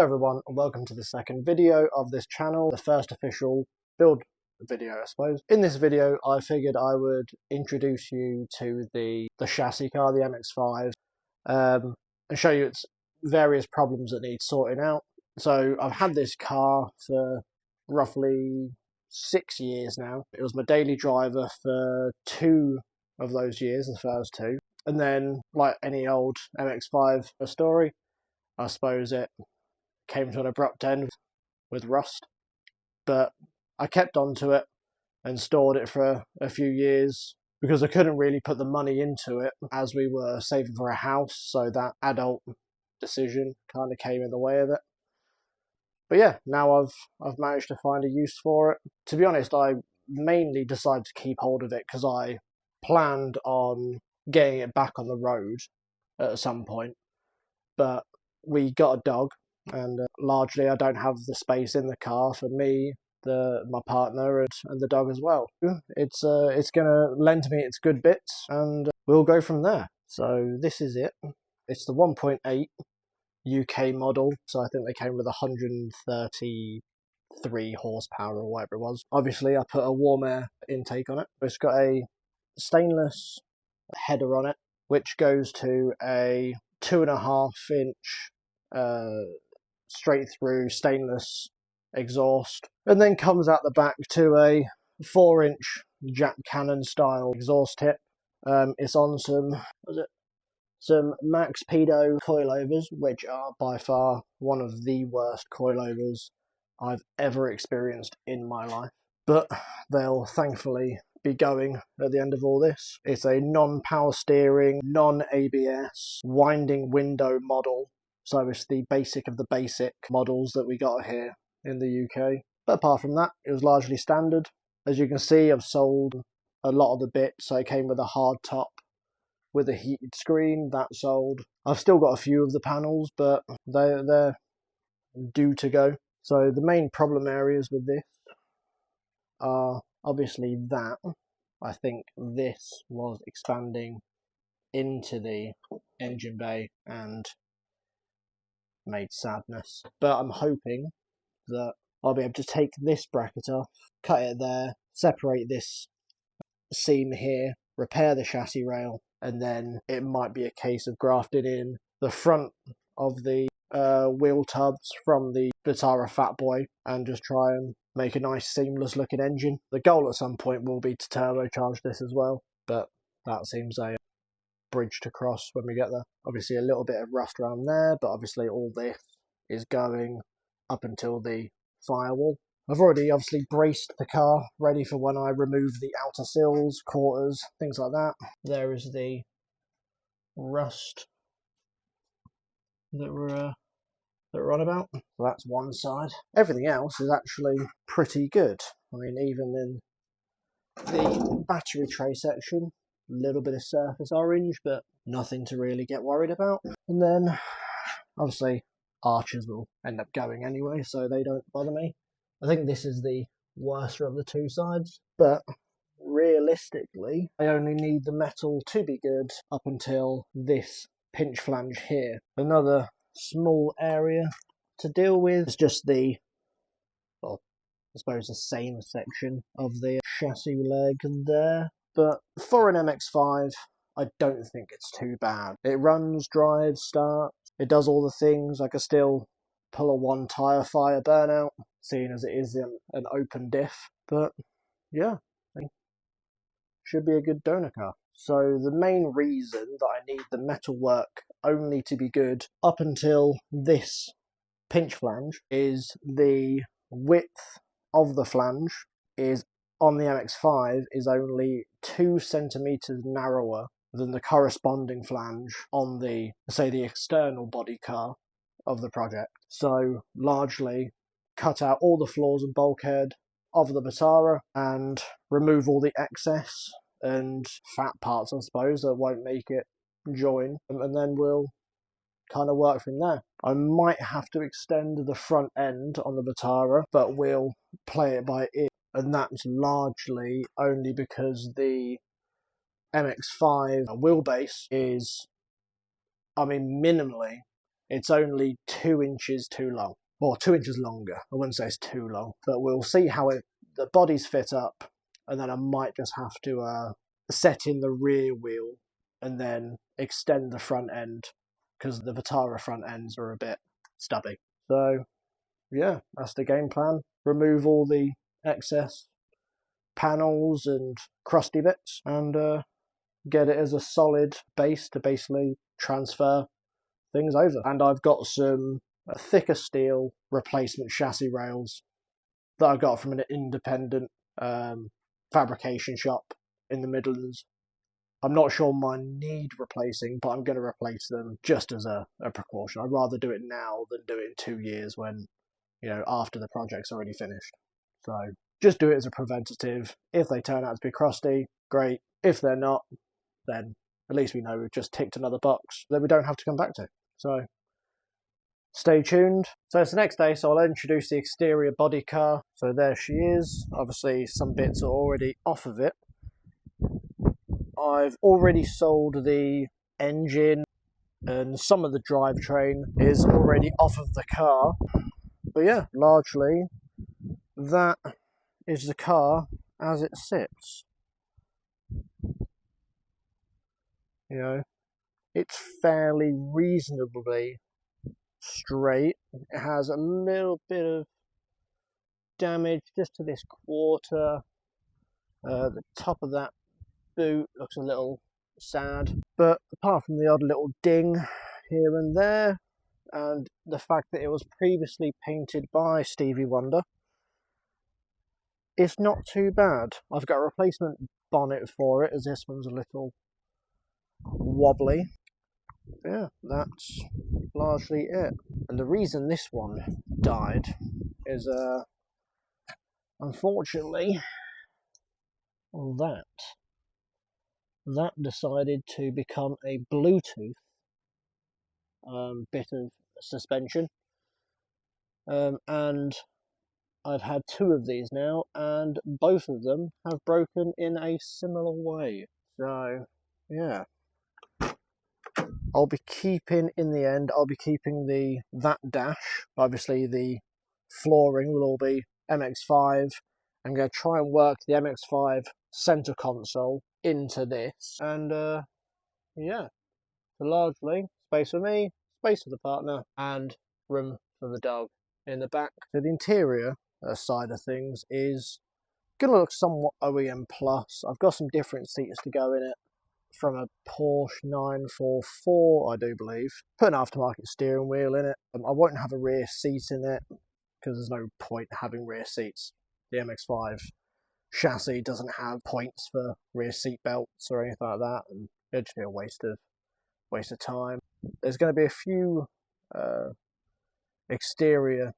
everyone, and welcome to the second video of this channel, the first official build video, I suppose. In this video, I figured I would introduce you to the chassis car, the MX5, and show you its various problems that need sorting out. So I've had this car for roughly 6 years now. It was my daily driver for 2 of those years, the first 2. And then, like any old MX5 story, I suppose it came to an abrupt end with rust. But I kept on to it and stored it for a few years because I couldn't really put the money into it as we were saving for a house, so that adult decision kind of came in the way of it. But yeah, now I've managed to find a use for it. To be honest, I mainly decided to keep hold of it because I planned on getting it back on the road at some point. But we got a dog, and largely I don't have the space in the car for me, my partner, and the dog as well. It's going to lend me its good bits, and we'll go from there. So this is it. It's the 1.8 UK model, so I think they came with 133 horsepower or whatever it was. Obviously I put a warm air intake on it. It's got a stainless header on it, which goes to a 2.5 inch straight through stainless exhaust, and then comes out the back to a 4 inch Jack Cannon style exhaust tip. It's on some Max Pedo coilovers, which are by far one of the worst coilovers I've ever experienced in my life. But they'll thankfully be going at the end of all this. It's a non-power steering, non-ABS, winding window model. So it's the basic of the basic models that we got here in the UK. But apart from that, it was largely standard. As you can see, I've sold a lot of the bits. So it came with a hard top with a heated screen, that sold. I've still got a few of the panels, but they're due to go. So the main problem areas with this are obviously that. I think this was expanding into the engine bay and made sadness. But I'm hoping that I'll be able to take this bracket off, cut it there, separate this seam here, repair the chassis rail, and then it might be a case of grafting in the front of the wheel tubs from the Vitara Fatboy and just try and make a nice seamless looking engine. The goal at some point will be to turbocharge this as well, but that seems a bridge to cross when we get there. Obviously a little bit of rust around there, but obviously all this is going up until the firewall. I've already obviously braced the car, ready for when I remove the outer sills, quarters, things like that. There is the rust that we're on about. So that's one side. Everything else is actually pretty good. I mean, even in the battery tray section, a little bit of surface orange, but nothing to really get worried about. And then, obviously, arches will end up going anyway, so they don't bother me. I think this is the worst of the two sides, but realistically, I only need the metal to be good up until this pinch flange here. Another small area to deal with is just the, well, I suppose the same section of the chassis leg there. But for an MX5, I don't think it's too bad. It runs, drives, starts, it does all the things. I could still pull a 1 tyre fire burnout, seeing as it is an open diff. But yeah, should be a good donor car. So the main reason that I need the metalwork only to be good up until this pinch flange is the width of the flange is on the MX5 is only 2 centimeters narrower than the corresponding flange on the, say, the external body car of the project. So largely cut out all the floors and bulkhead of the Vitara and remove all the excess and fat parts, I suppose, that won't make it join, and then we'll kind of work from there. I might have to extend the front end on the Vitara, but we'll play it by ear, and that's largely only because the MX5 wheelbase is, I mean, minimally it's only 2 inches too long, or 2 inches longer. I wouldn't say it's too long, but we'll see how the bodies fit up, and then I might just have to set in the rear wheel and then extend the front end, because the Vitara front ends are a bit stubby. So yeah, that's the game plan. Remove all the excess panels and crusty bits, and get it as a solid base to basically transfer things over. And I've got some thicker steel replacement chassis rails that I got from an independent fabrication shop in the Midlands. I'm not sure mine need replacing, but I'm going to replace them just as a precaution. I'd rather do it now than do it in 2 years when, you know, after the project's already finished. So just do it as a preventative. If they turn out to be crusty, great. If they're not, then at least we know we've just ticked another box that we don't have to come back to. So stay tuned. So it's the next day, so I'll introduce the exterior body car. So there she is. Obviously some bits are already off of it. I've already sold the engine, and some of the drivetrain is already off of the car. But yeah, largely that is the car as it sits. You know, it's fairly reasonably straight. It has a little bit of damage just to this quarter. The top of that boot looks a little sad, but apart from the odd little ding here and there, and the fact that it was previously painted by Stevie Wonder, it's not too bad. I've got a replacement bonnet for it, as this one's a little wobbly. Yeah, that's largely it. And the reason this one died is unfortunately that decided to become a Bluetooth bit of suspension, and I've had 2 of these now, and both of them have broken in a similar way. So yeah, I'll be keeping, in the end, I'll be keeping that dash. Obviously the flooring will all be MX5. I'm going to try and work the MX5 center console into this, and yeah, so largely space for me, space for the partner, and room for the dog in the back. So the interior side of things is going to look somewhat OEM plus. I've got some different seats to go in it, from a Porsche 944, I do believe. Put an aftermarket steering wheel in it. I won't have a rear seat in it, because there's no point having rear seats. The MX5 chassis doesn't have points for rear seat belts or anything like that, and it'd just be a waste of time. There's going to be a few exterior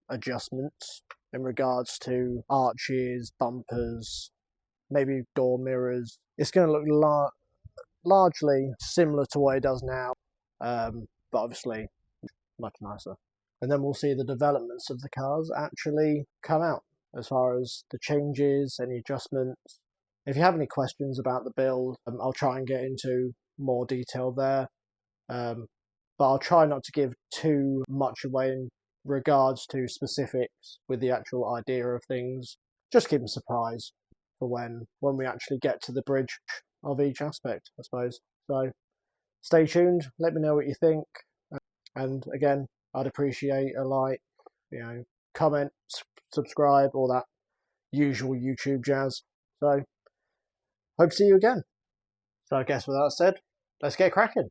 adjustments in regards to arches, bumpers, maybe door mirrors. It's going to look largely similar to what it does now, but obviously much nicer. And then we'll see the developments of the cars actually come out, as far as the changes, any adjustments. If you have any questions about the build, I'll try and get into more detail there, but I'll try not to give too much away in regards to specifics with the actual idea of things. Just keep them surprised for when we actually get to the bridge of each aspect, I suppose. So stay tuned, let me know what you think, and again, I'd appreciate a like, you know, comment, subscribe, all that usual YouTube jazz. So hope to see you again. So I guess with that said, let's get cracking.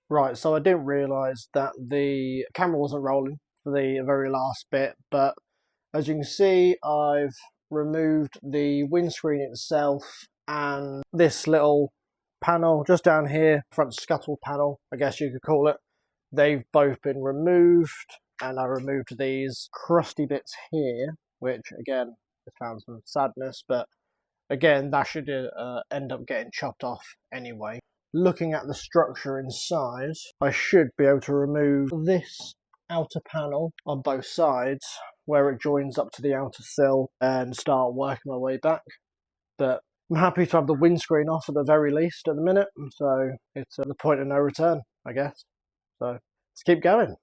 Right, so I didn't realise that the camera wasn't rolling for the very last bit, but as you can see, I've removed the windscreen itself and this little panel just down here, front scuttle panel, I guess you could call it. They've both been removed, and I removed these crusty bits here, which again, I found some sadness, but again, that should end up getting chopped off anyway. Looking at the structure inside, I should be able to remove this outer panel on both sides where it joins up to the outer sill and start working my way back. But I'm happy to have the windscreen off at the very least at the minute, so it's at the point of no return, I guess. So let's keep going.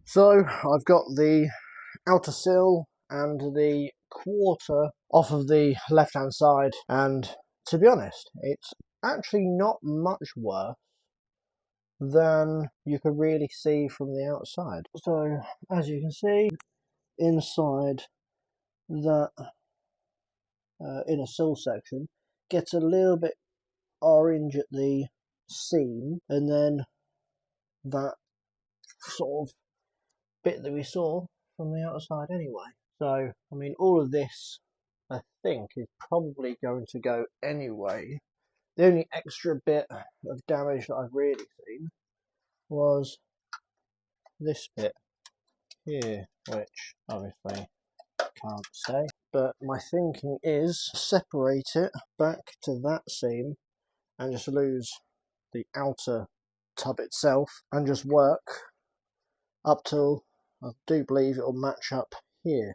So I've got the outer sill and the quarter off of the left hand side, and to be honest, it's actually not much worse than you could really see from the outside. So as you can see, inside that inner sill section gets a little bit orange at the seam, and then that sort of bit that we saw from the outside anyway. So, I mean, all of this, I think, is probably going to go anyway. The only extra bit of damage that I've really seen was this bit here, which obviously can't say. But my thinking is separate it back to that seam and just lose the outer tub itself and just work up till I do believe it will match up here.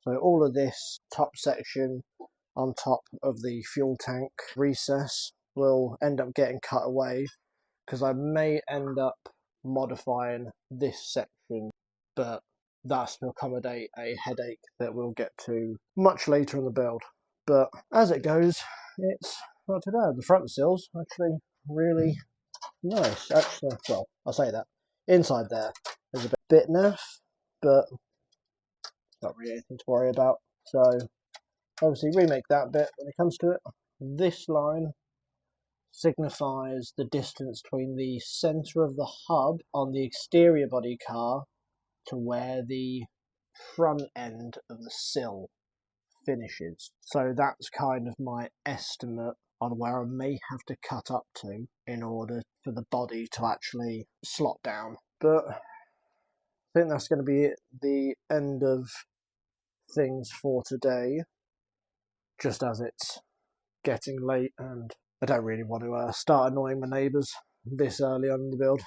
So all of this top section on top of the fuel tank recess will end up getting cut away, because I may end up modifying this section, but that's to accommodate a headache that we'll get to much later in the build. But as it goes, it's not too bad. The front sills actually really nice. Actually, well, I'll say that. Inside there is a bit naff, but not really anything to worry about. So obviously remake that bit when it comes to it. This line signifies the distance between the centre of the hub on the exterior body car to where the front end of the sill finishes. So that's kind of my estimate on where I may have to cut up to in order for the body to actually slot down. But I think that's going to be it, the end of things for today, just as it's getting late and I don't really want to start annoying my neighbours this early on in the build.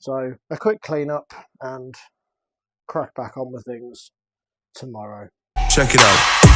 So a quick clean up and crack back on with things tomorrow. Check it out.